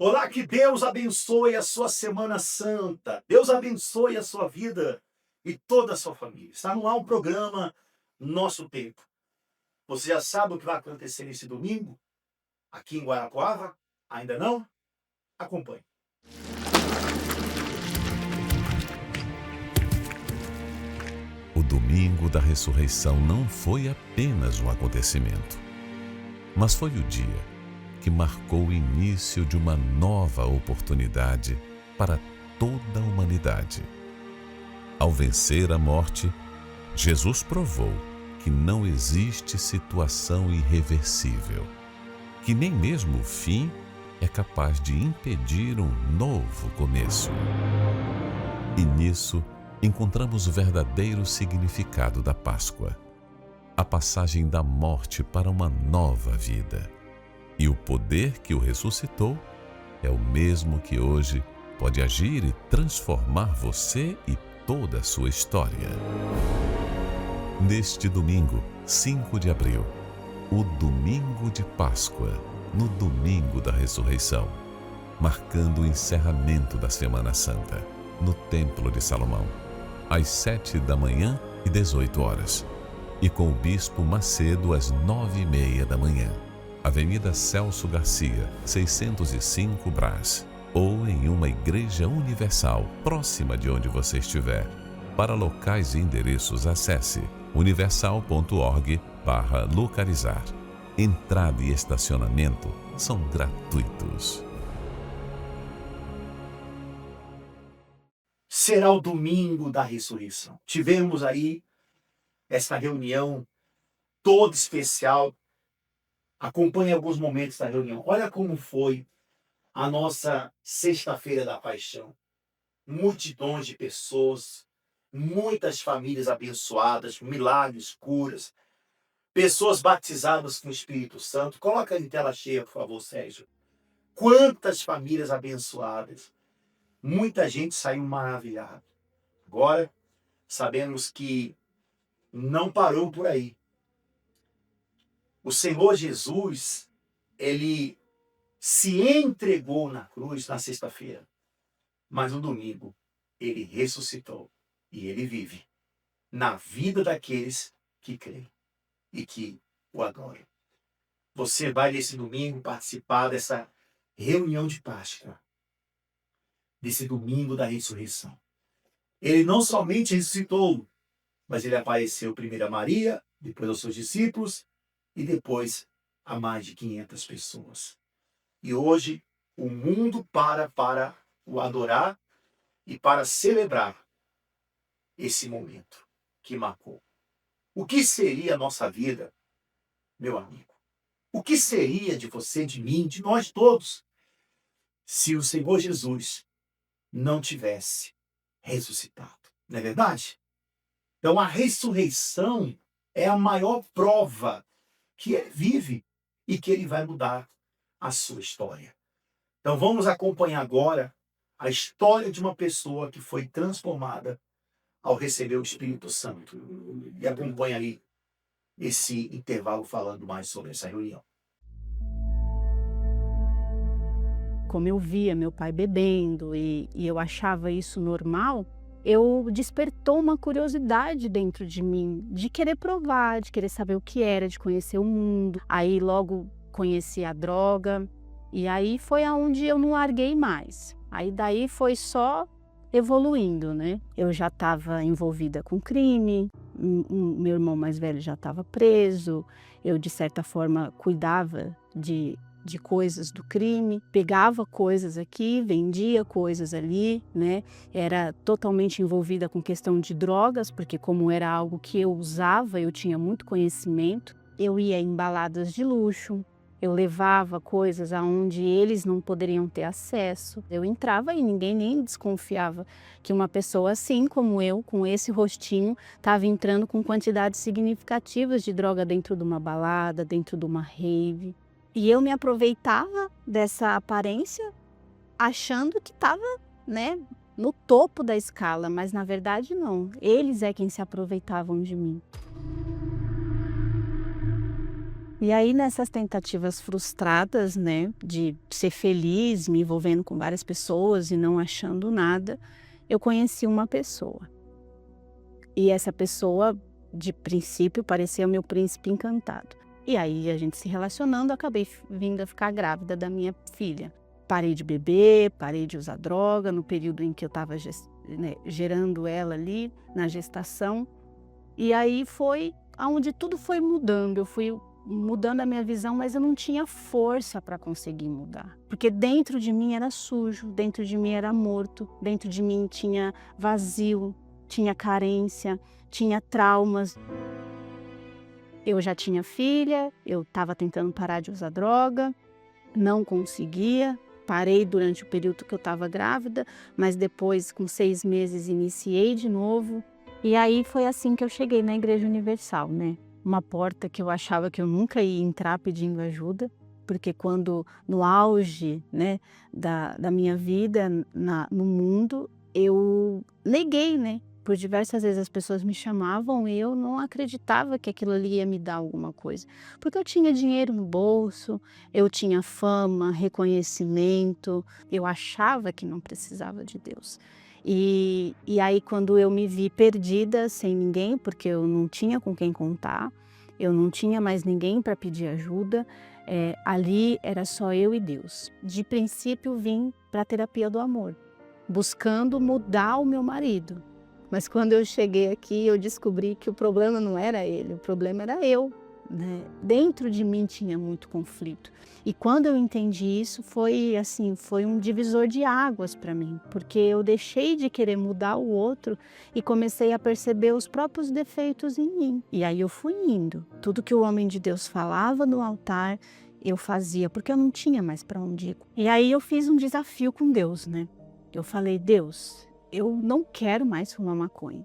Olá, que Deus abençoe a sua Semana Santa. Deus abençoe a sua vida e toda a sua família. Está no ar um programa Nosso Tempo. Você já sabe o que vai acontecer nesse domingo? Aqui em Guarapuava? Ainda não? Acompanhe. O domingo da ressurreição não foi apenas um acontecimento, mas foi o dia que marcou o início de uma nova oportunidade para toda a humanidade. Ao vencer a morte, Jesus provou que não existe situação irreversível, que nem mesmo o fim é capaz de impedir um novo começo. E nisso encontramos o verdadeiro significado da Páscoa, a passagem da morte para uma nova vida. E o poder que o ressuscitou é o mesmo que hoje pode agir e transformar você e toda a sua história. Neste domingo, 5 de abril, o domingo de Páscoa, no domingo da ressurreição, marcando o encerramento da Semana Santa, no Templo de Salomão, às 7h e 18h, e com o Bispo Macedo às 9h30 da manhã. Avenida Celso Garcia, 605 Brás, ou em uma igreja universal próxima de onde você estiver. Para locais e endereços, acesse universal.org/localizar. Entrada e estacionamento são gratuitos. Será o domingo da ressurreição. Tivemos aí essa reunião toda especial. Acompanhe alguns momentos da reunião. Olha como foi a nossa Sexta-feira da Paixão. Multidões de pessoas, muitas famílias abençoadas, milagres, curas, pessoas batizadas com o Espírito Santo. Coloca em tela cheia, por favor, Sérgio. Quantas famílias abençoadas. Muita gente saiu maravilhada. Agora, sabemos que não parou por aí. O Senhor Jesus, ele se entregou na cruz na sexta-feira, mas no domingo ele ressuscitou e ele vive na vida daqueles que creem e que o adoram. Você vai nesse domingo participar dessa reunião de Páscoa, desse domingo da ressurreição. Ele não somente ressuscitou, mas ele apareceu primeiro a Maria, depois aos seus discípulos e depois a mais de 500 pessoas. E hoje o mundo para o adorar e para celebrar esse momento que marcou. O que seria a nossa vida, meu amigo? O que seria de você, de mim, de nós todos, se o Senhor Jesus não tivesse ressuscitado? Não é verdade? Então a ressurreição é a maior prova que ele vive e que ele vai mudar a sua história. Então vamos acompanhar agora a história de uma pessoa que foi transformada ao receber o Espírito Santo. E acompanha aí esse intervalo falando mais sobre essa reunião. Como eu via meu pai bebendo e eu achava isso normal, eu despertou uma curiosidade dentro de mim, de querer provar, de querer saber o que era, de conhecer o mundo. Aí logo conheci a droga e aí foi aonde eu não larguei mais. Aí daí foi só evoluindo, né? Eu já estava envolvida com crime, meu irmão mais velho já estava preso, eu de certa forma cuidava de coisas do crime, pegava coisas aqui, vendia coisas ali, né? Era totalmente envolvida com questão de drogas, porque como era algo que eu usava, eu tinha muito conhecimento. Eu ia em baladas de luxo, eu levava coisas aonde eles não poderiam ter acesso. Eu entrava e ninguém nem desconfiava que uma pessoa assim como eu, com esse rostinho, estava entrando com quantidades significativas de droga dentro de uma balada, dentro de uma rave. E eu me aproveitava dessa aparência achando que estava, né, no topo da escala, mas na verdade não. Eles é quem se aproveitavam de mim. E aí nessas tentativas frustradas, né, de ser feliz, me envolvendo com várias pessoas e não achando nada, eu conheci uma pessoa. E essa pessoa, de princípio, parecia meu príncipe encantado. E aí a gente se relacionando, acabei vindo a ficar grávida da minha filha. Parei de beber, parei de usar droga no período em que eu estava gerando ela ali, na gestação. E aí foi onde tudo foi mudando. Eu fui mudando a minha visão, mas eu não tinha força para conseguir mudar. Porque dentro de mim era sujo, dentro de mim era morto, dentro de mim tinha vazio, tinha carência, tinha traumas. Eu já tinha filha, eu estava tentando parar de usar droga, não conseguia. Parei durante o período que eu estava grávida, mas depois, com 6 meses, iniciei de novo. E aí foi assim que eu cheguei na Igreja Universal, né? Uma porta que eu achava que eu nunca ia entrar pedindo ajuda, porque quando no auge, né, da minha vida no mundo, eu neguei, né? Por diversas vezes as pessoas me chamavam e eu não acreditava que aquilo ali ia me dar alguma coisa. Porque eu tinha dinheiro no bolso, eu tinha fama, reconhecimento, eu achava que não precisava de Deus. E aí quando eu me vi perdida, sem ninguém, porque eu não tinha com quem contar, eu não tinha mais ninguém para pedir ajuda, ali era só eu e Deus. De princípio vim para a terapia do amor, buscando mudar o meu marido. Mas quando eu cheguei aqui, eu descobri que o problema não era ele, o problema era eu, né? Dentro de mim tinha muito conflito. E quando eu entendi isso, foi um divisor de águas para mim, porque eu deixei de querer mudar o outro e comecei a perceber os próprios defeitos em mim. E aí eu fui indo. Tudo que o homem de Deus falava no altar, eu fazia, porque eu não tinha mais para onde ir. E aí eu fiz um desafio com Deus, né? Eu falei, Deus, eu não quero mais fumar maconha,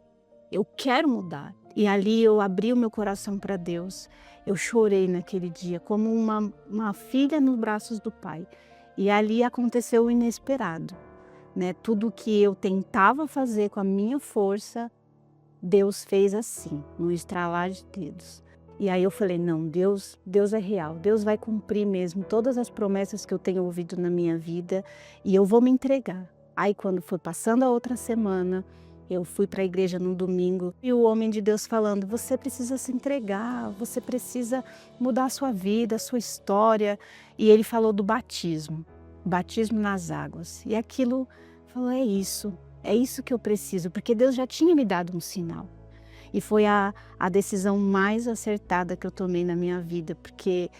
eu quero mudar. E ali eu abri o meu coração para Deus, eu chorei naquele dia como uma filha nos braços do Pai. E ali aconteceu o inesperado, né? Tudo que eu tentava fazer com a minha força, Deus fez assim, no estralar de dedos. E aí eu falei, não, Deus é real, Deus vai cumprir mesmo todas as promessas que eu tenho ouvido na minha vida e eu vou me entregar. Aí quando foi passando a outra semana, eu fui para a igreja no domingo e o homem de Deus falando, você precisa se entregar, você precisa mudar a sua vida, a sua história. E ele falou do batismo nas águas. E aquilo falou, é isso que eu preciso, porque Deus já tinha me dado um sinal. E foi a decisão mais acertada que eu tomei na minha vida, porque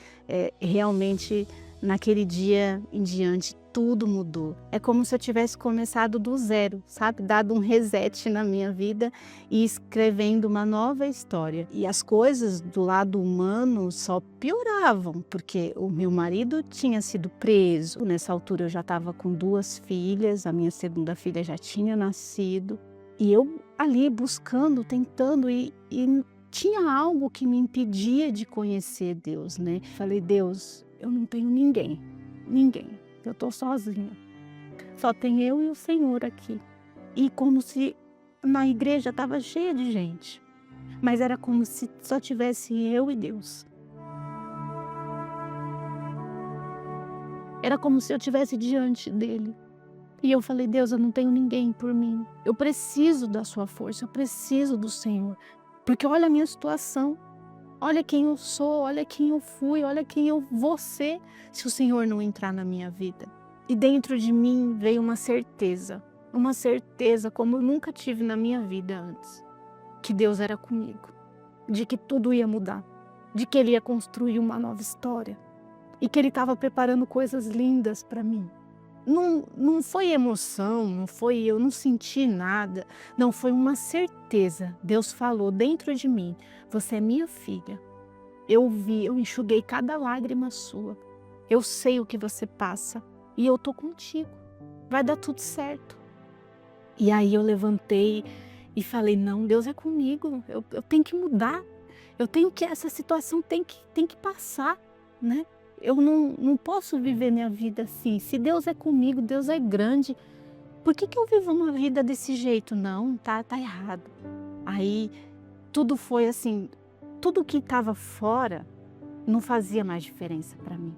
realmente naquele dia em diante tudo mudou. É como se eu tivesse começado do zero, sabe? Dado um reset na minha vida e escrevendo uma nova história. E as coisas do lado humano só pioravam, porque o meu marido tinha sido preso. Nessa altura eu já estava com 2 filhas, a minha segunda filha já tinha nascido. E eu ali buscando, tentando e tinha algo que me impedia de conhecer Deus, né? Falei, Deus, eu não tenho ninguém. Eu estou sozinha. Só tem eu e o Senhor aqui. E como se na igreja estava cheia de gente. Mas era como se só tivesse eu e Deus. Era como se eu estivesse diante dele. E eu falei, Deus, eu não tenho ninguém por mim. Eu preciso da sua força, eu preciso do Senhor. Porque olha a minha situação. Olha quem eu sou, olha quem eu fui, olha quem eu vou ser se o Senhor não entrar na minha vida. E dentro de mim veio uma certeza como eu nunca tive na minha vida antes, que Deus era comigo, de que tudo ia mudar, de que Ele ia construir uma nova história e que Ele estava preparando coisas lindas para mim. Não foi emoção, eu não senti nada, não, foi uma certeza. Deus falou dentro de mim, você é minha filha. Eu vi, eu enxuguei cada lágrima sua. Eu sei o que você passa e eu tô contigo. Vai dar tudo certo. E aí eu levantei e falei, não, Deus é comigo, eu tenho que mudar. Essa situação tem que passar, né? Eu não posso viver minha vida assim. Se Deus é comigo, Deus é grande. Por que eu vivo uma vida desse jeito? Não, tá errado. Aí tudo foi assim, tudo que estava fora não fazia mais diferença para mim.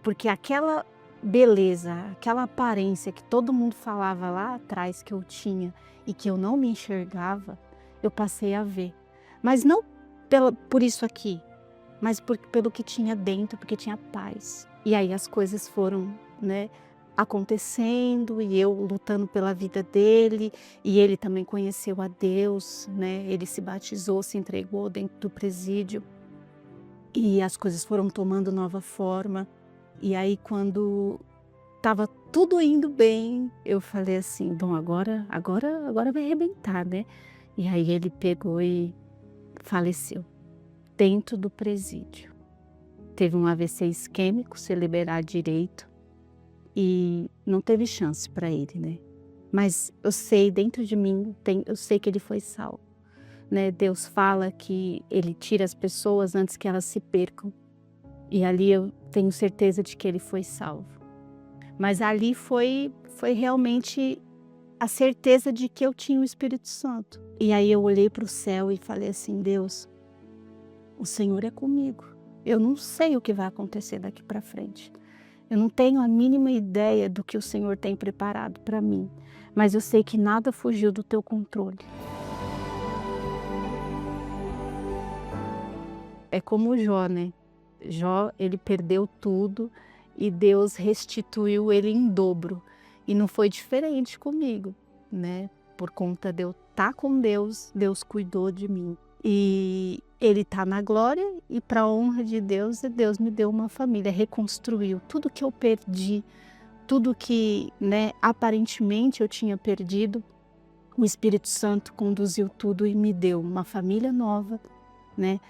Porque aquela beleza, aquela aparência que todo mundo falava lá atrás que eu tinha e que eu não me enxergava, eu passei a ver. Mas não por isso aqui, mas pelo que tinha dentro, porque tinha paz. E aí as coisas foram, né, acontecendo e eu lutando pela vida dele, e ele também conheceu a Deus, né? Ele se batizou, se entregou dentro do presídio e as coisas foram tomando nova forma. E aí quando estava tudo indo bem, eu falei assim, bom, agora vai arrebentar, né? E aí ele pegou e faleceu dentro do presídio. Teve um AVC isquêmico, se liberar direito, e não teve chance para ele, né? Mas eu sei, dentro de mim, eu sei que ele foi salvo, né? Deus fala que ele tira as pessoas antes que elas se percam. E ali eu tenho certeza de que ele foi salvo. Mas ali foi realmente a certeza de que eu tinha o Espírito Santo. E aí eu olhei para o céu e falei assim, Deus, o Senhor é comigo. Eu não sei o que vai acontecer daqui para frente. Eu não tenho a mínima ideia do que o Senhor tem preparado para mim. Mas eu sei que nada fugiu do teu controle. É como Jó, né? Jó, ele perdeu tudo e Deus restituiu ele em dobro. E não foi diferente comigo, né? Por conta de eu estar com Deus, Deus cuidou de mim. E ele está na glória e para a honra de Deus, Deus me deu uma família, reconstruiu tudo que eu perdi, tudo que, né, aparentemente eu tinha perdido. O Espírito Santo conduziu tudo e me deu uma família nova, né?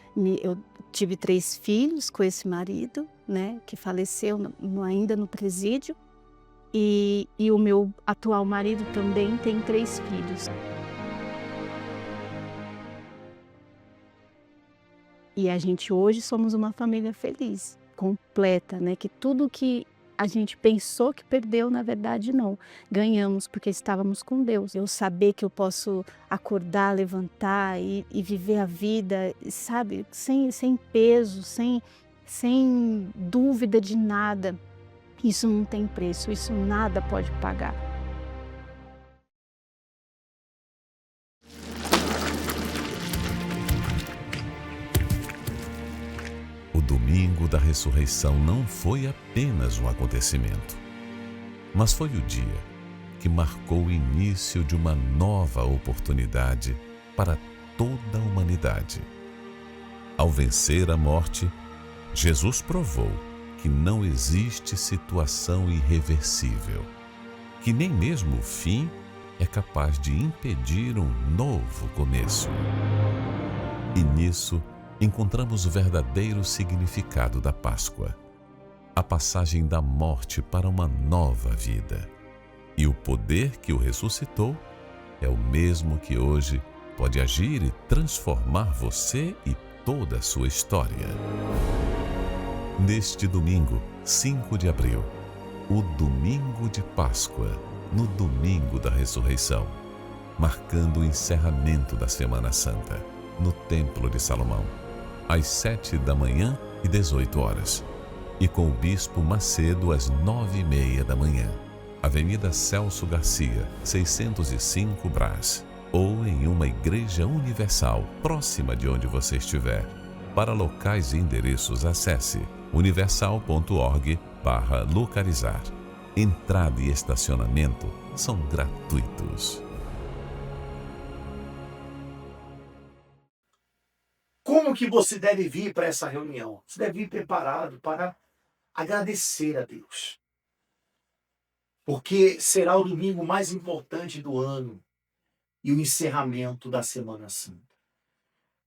Eu tive 3 filhos com esse marido, né, que faleceu ainda no presídio, e o meu atual marido também tem 3 filhos. E a gente hoje somos uma família feliz, completa, né? Que tudo que a gente pensou que perdeu, na verdade não. Ganhamos porque estávamos com Deus. Eu saber que eu posso acordar, levantar e viver a vida, sabe? Sem peso, sem dúvida de nada. Isso não tem preço, isso nada pode pagar. O domingo da ressurreição não foi apenas um acontecimento, mas foi o dia que marcou o início de uma nova oportunidade para toda a humanidade. Ao vencer a morte, Jesus provou que não existe situação irreversível, que nem mesmo o fim é capaz de impedir um novo começo. E nisso encontramos o verdadeiro significado da Páscoa, a passagem da morte para uma nova vida. E o poder que o ressuscitou é o mesmo que hoje pode agir e transformar você e toda a sua história. Neste domingo, 5 de abril, o domingo de Páscoa, no domingo da ressurreição, marcando o encerramento da Semana Santa, no Templo de Salomão, às 7 da manhã e 18 horas, e com o Bispo Macedo às 9h30 da manhã, Avenida Celso Garcia, 605 Brás, ou em uma igreja universal próxima de onde você estiver. Para locais e endereços, acesse universal.org/localizar. Entrada e estacionamento são gratuitos. Como que você deve vir para essa reunião? Você deve vir preparado para agradecer a Deus. Porque será o domingo mais importante do ano e o encerramento da Semana Santa.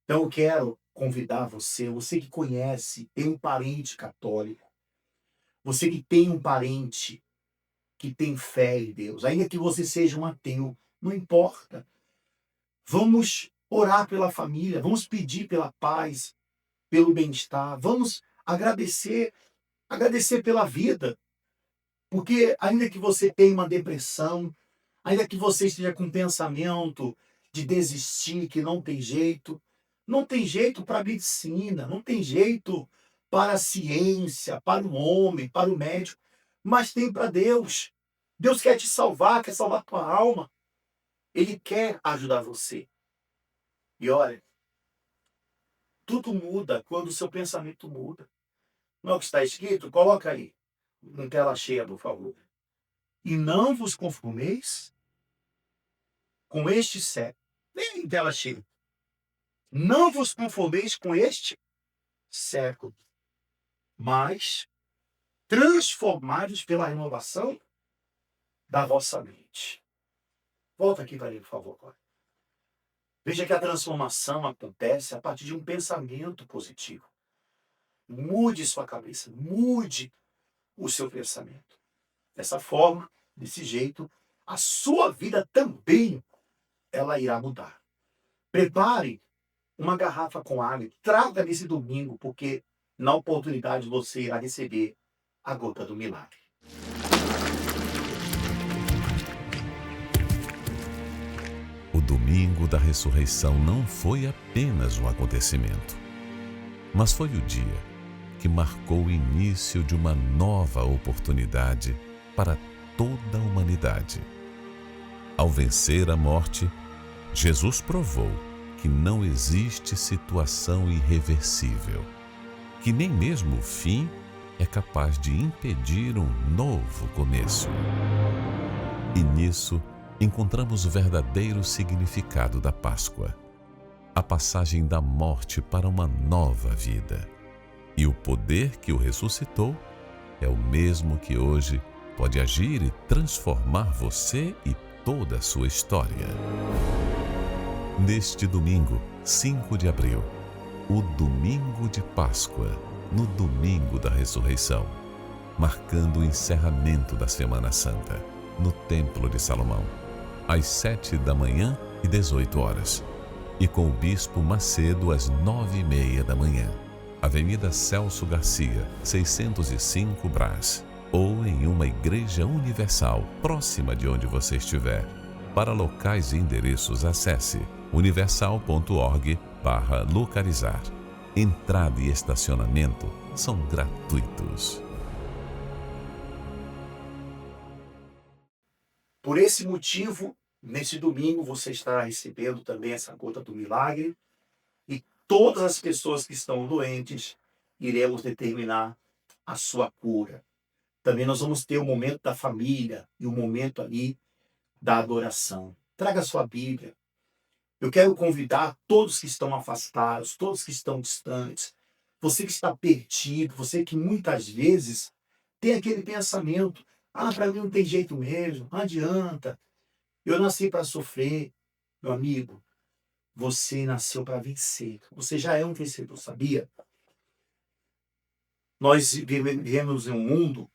Então eu quero convidar você que conhece, tem um parente católico, você que tem um parente que tem fé em Deus, ainda que você seja um ateu, não importa. Vamos orar pela família, vamos pedir pela paz, pelo bem-estar, vamos agradecer pela vida. Porque ainda que você tenha uma depressão, ainda que você esteja com pensamento de desistir, que não tem jeito para a medicina, não tem jeito para a ciência, para o homem, para o médico, mas tem para Deus. Deus quer te salvar, quer salvar a tua alma. Ele quer ajudar você. E olha, tudo muda quando o seu pensamento muda. Não é o que está escrito? Coloca aí, em tela cheia, por favor. E não vos conformeis com este século. Nem em tela cheia. Não vos conformeis com este século, mas transformados pela renovação da vossa mente. Volta aqui para mim, por favor, agora. Veja que a transformação acontece a partir de um pensamento positivo. Mude sua cabeça, mude o seu pensamento. Dessa forma, desse jeito, a sua vida também ela irá mudar. Prepare uma garrafa com água e traga nesse domingo, porque na oportunidade você irá receber a gota do milagre. O domingo da ressurreição não foi apenas um acontecimento, mas foi o dia que marcou o início de uma nova oportunidade para toda a humanidade. Ao vencer a morte, Jesus provou que não existe situação irreversível, que nem mesmo o fim é capaz de impedir um novo começo. E nisso encontramos o verdadeiro significado da Páscoa, a passagem da morte para uma nova vida. E o poder que o ressuscitou é o mesmo que hoje pode agir e transformar você e toda a sua história. Neste domingo, 5 de abril, o domingo de Páscoa, no domingo da ressurreição, marcando o encerramento da Semana Santa, no Templo de Salomão, às 7 da manhã e 18 horas, e com o Bispo Macedo às 9h30 da manhã. Avenida Celso Garcia, 605 Brás, ou em uma igreja universal próxima de onde você estiver. Para locais e endereços, acesse universal.org/localizar. Entrada e estacionamento são gratuitos. Por esse motivo, nesse domingo você estará recebendo também essa gota do milagre e todas as pessoas que estão doentes iremos determinar a sua cura. Também nós vamos ter o momento da família e o momento ali da adoração. Traga a sua Bíblia. Eu quero convidar todos que estão afastados, todos que estão distantes, você que está perdido, você que muitas vezes tem aquele pensamento, para mim não tem jeito mesmo, não adianta, eu nasci para sofrer. Meu amigo, você nasceu para vencer, você já é um vencedor, sabia? Nós vivemos em um mundo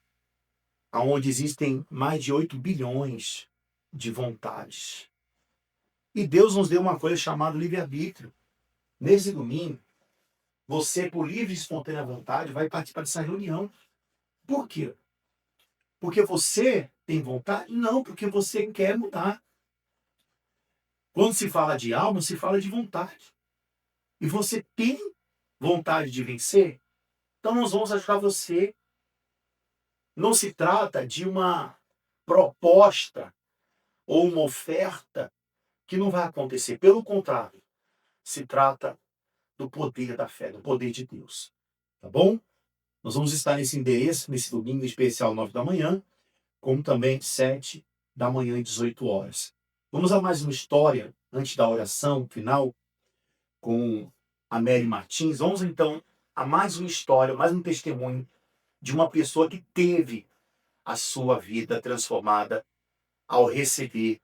onde existem mais de 8 bilhões de vontades. E Deus nos deu uma coisa chamada livre-arbítrio. Nesse domingo, você, por livre e espontânea vontade, vai participar dessa reunião. Por quê? Porque você tem vontade? Não, porque você quer mudar. Quando se fala de alma, se fala de vontade. E você tem vontade de vencer? Então nós vamos ajudar você. Não se trata de uma proposta ou uma oferta que não vai acontecer. Pelo contrário, se trata do poder da fé, do poder de Deus. Tá bom? Nós vamos estar nesse endereço, nesse domingo especial, 9 da manhã, como também 7 da manhã e 18 horas. Vamos a mais uma história, antes da oração final, com a Mary Martins. Vamos então a mais uma história, mais um testemunho de uma pessoa que teve a sua vida transformada ao receber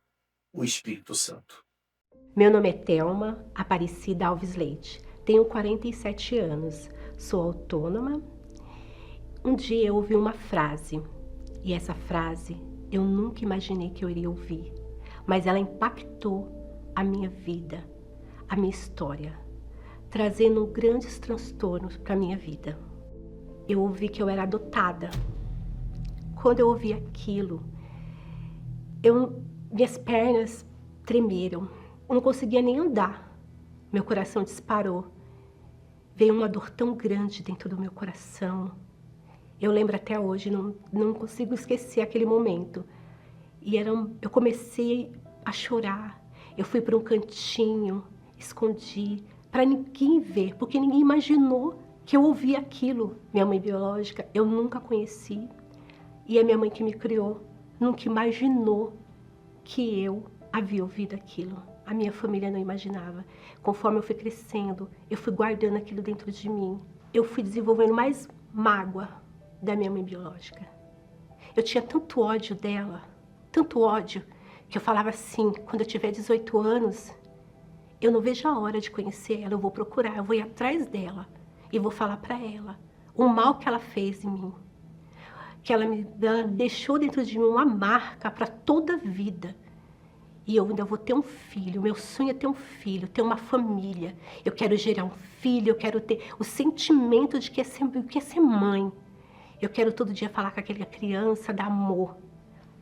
o Espírito Santo. Meu nome é Thelma Aparecida Alves Leite, tenho 47 anos, sou autônoma. Um dia eu ouvi uma frase, e essa frase eu nunca imaginei que eu iria ouvir, mas ela impactou a minha vida, a minha história, trazendo grandes transtornos para a minha vida. Eu ouvi que eu era adotada. Quando eu ouvi aquilo, minhas pernas tremeram, eu não conseguia nem andar, meu coração disparou. veio uma dor tão grande dentro do meu coração. Eu lembro até hoje, não consigo esquecer aquele momento. Eu comecei a chorar. Eu fui para um cantinho, escondi, para ninguém ver, porque ninguém imaginou que eu ouvia aquilo. Minha mãe biológica, eu nunca conheci. E a minha mãe que me criou, nunca imaginou que eu havia ouvido aquilo. A minha família não imaginava. Conforme eu fui crescendo, eu fui guardando aquilo dentro de mim. Eu fui desenvolvendo mais mágoa da minha mãe biológica. Eu tinha tanto ódio dela, tanto ódio, que eu falava assim, quando eu tiver 18 anos, eu não vejo a hora de conhecer ela, eu vou procurar, eu vou ir atrás dela e vou falar para ela o mal que ela fez em mim. Que ela deixou dentro de mim uma marca para toda a vida. E eu ainda vou ter um filho, meu sonho é ter um filho, ter uma família. Eu quero gerar um filho, eu quero ter o sentimento de que é ser mãe. Eu quero todo dia falar com aquela criança, dar amor,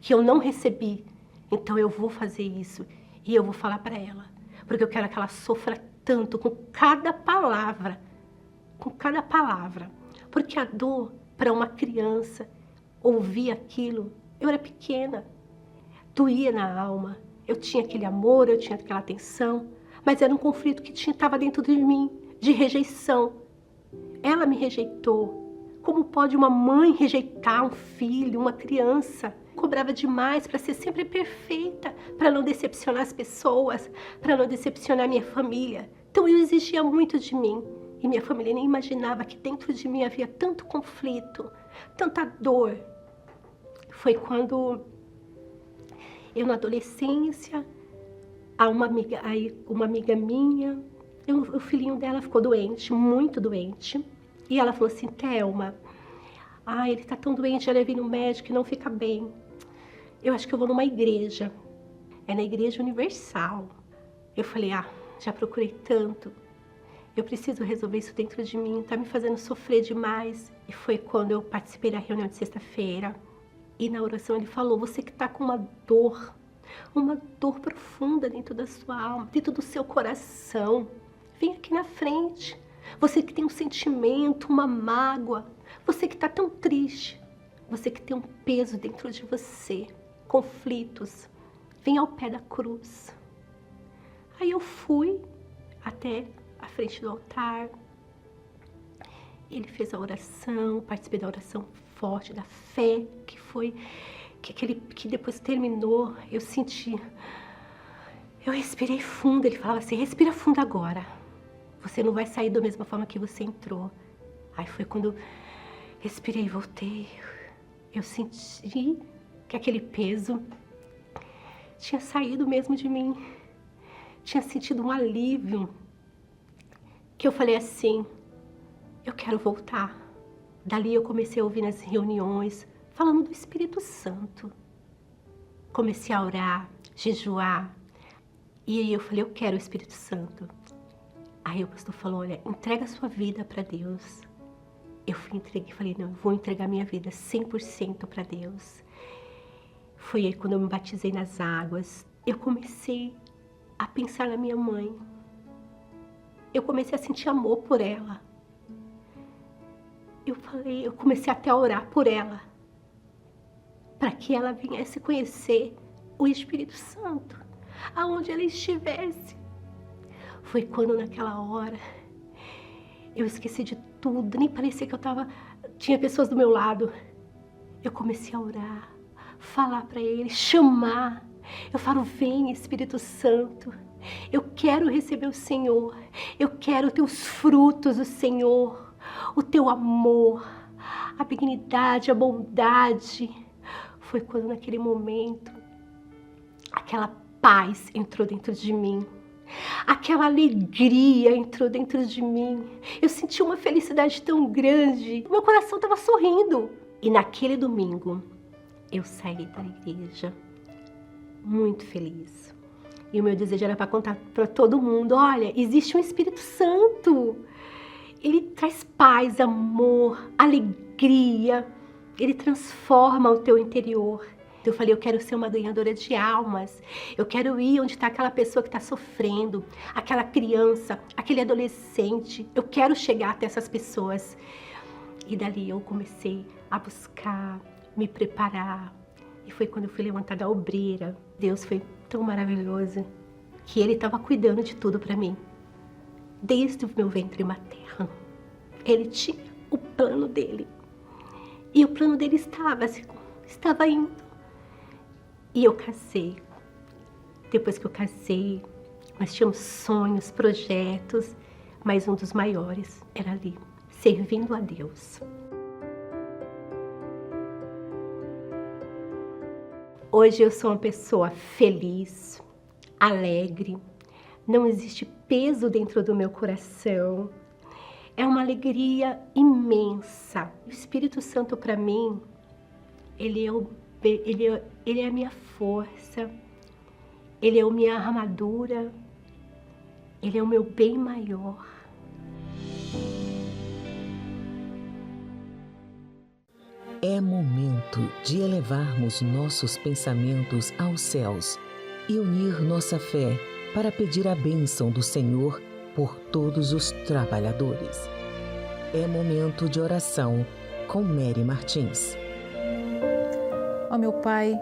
que eu não recebi. Então eu vou fazer isso e eu vou falar para ela. Porque eu quero que ela sofra tanto com cada palavra. Com cada palavra. Porque a dor para uma criança, ouvir aquilo, eu era pequena, doía na alma. Eu tinha aquele amor, eu tinha aquela atenção, mas era um conflito que estava dentro de mim, de rejeição. Ela me rejeitou. Como pode uma mãe rejeitar um filho, uma criança? Cobrava demais para ser sempre perfeita, para não decepcionar as pessoas, para não decepcionar minha família. Então eu exigia muito de mim. E minha família nem imaginava que dentro de mim havia tanto conflito, tanta dor. Foi quando eu, na adolescência, uma amiga minha, o filhinho dela ficou doente, muito doente. E ela falou assim, Thelma, ele tá tão doente, já levei no médico e não fica bem. Eu acho que eu vou numa igreja. É na Igreja Universal. Eu falei, já procurei tanto. Eu preciso resolver isso dentro de mim, tá me fazendo sofrer demais. E foi quando eu participei da reunião de sexta-feira. E na oração ele falou, você que tá com uma dor profunda dentro da sua alma, dentro do seu coração, vem aqui na frente. Você que tem um sentimento, uma mágoa, você que tá tão triste, você que tem um peso dentro de você, conflitos, vem ao pé da cruz. Aí eu fui até a frente do altar, ele fez a oração, participei da oração forte, da fé, que depois terminou, eu senti, eu respirei fundo, ele falava assim, respira fundo agora, você não vai sair da mesma forma que você entrou. Aí foi quando respirei e voltei, eu senti que aquele peso tinha saído mesmo de mim, tinha sentido um alívio, que eu falei assim, eu quero voltar. Dali eu comecei a ouvir nas reuniões, falando do Espírito Santo. Comecei a orar, jejuar. E aí eu falei, eu quero o Espírito Santo. Aí o pastor falou, olha, entrega a sua vida para Deus. Eu falei, não, eu vou entregar minha vida 100% para Deus. Foi aí quando eu me batizei nas águas. Eu comecei a pensar na minha mãe. Eu comecei a sentir amor por ela. Eu comecei até a orar por ela, para que ela viesse conhecer o Espírito Santo, aonde ela estivesse. Foi quando naquela hora, eu esqueci de tudo, nem parecia que tinha pessoas do meu lado. Eu comecei a orar, falar para ele, chamar. Eu falo, vem Espírito Santo, eu quero receber o Senhor, eu quero ter os frutos do Senhor. O teu amor, a benignidade, a bondade. Foi quando naquele momento, aquela paz entrou dentro de mim. Aquela alegria entrou dentro de mim. Eu senti uma felicidade tão grande. Meu coração estava sorrindo. E naquele domingo, eu saí da igreja muito feliz. E o meu desejo era para contar para todo mundo, olha, existe um Espírito Santo. Ele traz paz, amor, alegria. Ele transforma o teu interior. Então eu falei, eu quero ser uma ganhadora de almas. Eu quero ir onde está aquela pessoa que está sofrendo, aquela criança, aquele adolescente. Eu quero chegar até essas pessoas. E dali eu comecei a buscar, me preparar. E foi quando eu fui levantar da obreira. Deus foi tão maravilhoso que Ele estava cuidando de tudo para mim. Desde o meu ventre materno. Ele tinha o plano dele. E o plano dele estava indo. E eu casei. Depois que eu casei, nós tínhamos sonhos, projetos, mas um dos maiores era ali, servindo a Deus. Hoje eu sou uma pessoa feliz, alegre, não existe peso dentro do meu coração. É uma alegria imensa. O Espírito Santo para mim, ele é a minha força, Ele é a minha armadura, Ele é o meu bem maior. É momento de elevarmos nossos pensamentos aos céus e unir nossa fé para pedir a bênção do Senhor por todos os trabalhadores. É momento de oração com Mary Martins. Ó meu Pai,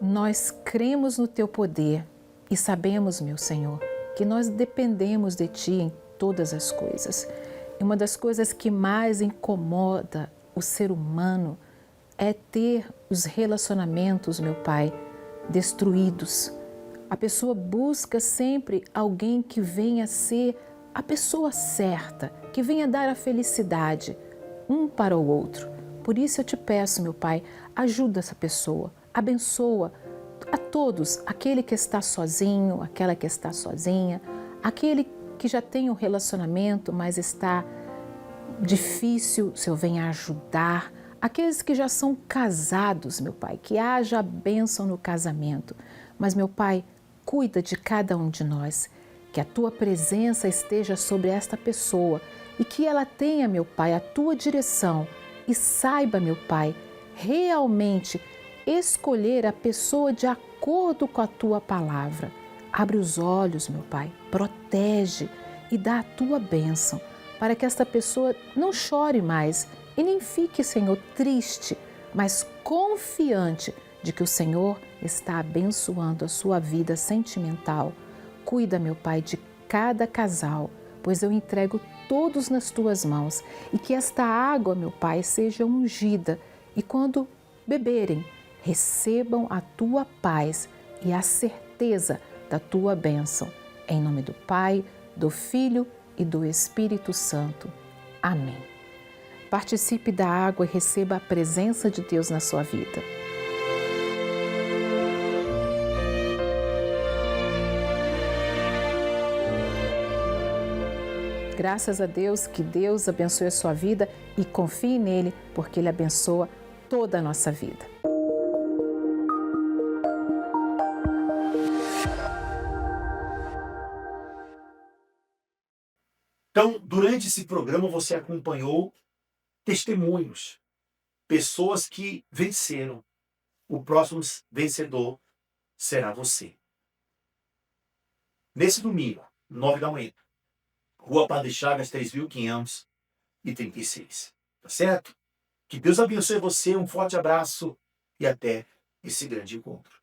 nós cremos no Teu poder e sabemos, meu Senhor, que nós dependemos de Ti em todas as coisas. E uma das coisas que mais incomoda o ser humano é ter os relacionamentos, meu Pai, destruídos. A pessoa busca sempre alguém que venha ser a pessoa certa, que venha dar a felicidade um para o outro. Por isso eu te peço, meu Pai, ajuda essa pessoa, abençoa a todos, aquele que está sozinho, aquela que está sozinha, aquele que já tem um relacionamento, mas está difícil, o Senhor venha ajudar. Aqueles que já são casados, meu Pai, que haja a bênção no casamento. Mas, meu Pai, cuida de cada um de nós, que a Tua presença esteja sobre esta pessoa e que ela tenha, meu Pai, a Tua direção e saiba, meu Pai, realmente escolher a pessoa de acordo com a Tua palavra. Abre os olhos, meu Pai, protege e dá a Tua bênção para que esta pessoa não chore mais e nem fique, Senhor, triste, mas confiante de que o Senhor está abençoando a sua vida sentimental. Cuida, meu Pai, de cada casal, pois eu entrego todos nas Tuas mãos e que esta água, meu Pai, seja ungida e quando beberem, recebam a Tua paz e a certeza da Tua bênção. Em nome do Pai, do Filho e do Espírito Santo. Amém. Participe da água e receba a presença de Deus na sua vida. Graças a Deus, que Deus abençoe a sua vida e confie nele, porque Ele abençoa toda a nossa vida. Então, durante esse programa, você acompanhou testemunhos, pessoas que venceram. O próximo vencedor será você. Nesse domingo, 9 da manhã, Rua Padre Chagas, 3536. Tá certo? Que Deus abençoe você, um forte abraço e até esse grande encontro.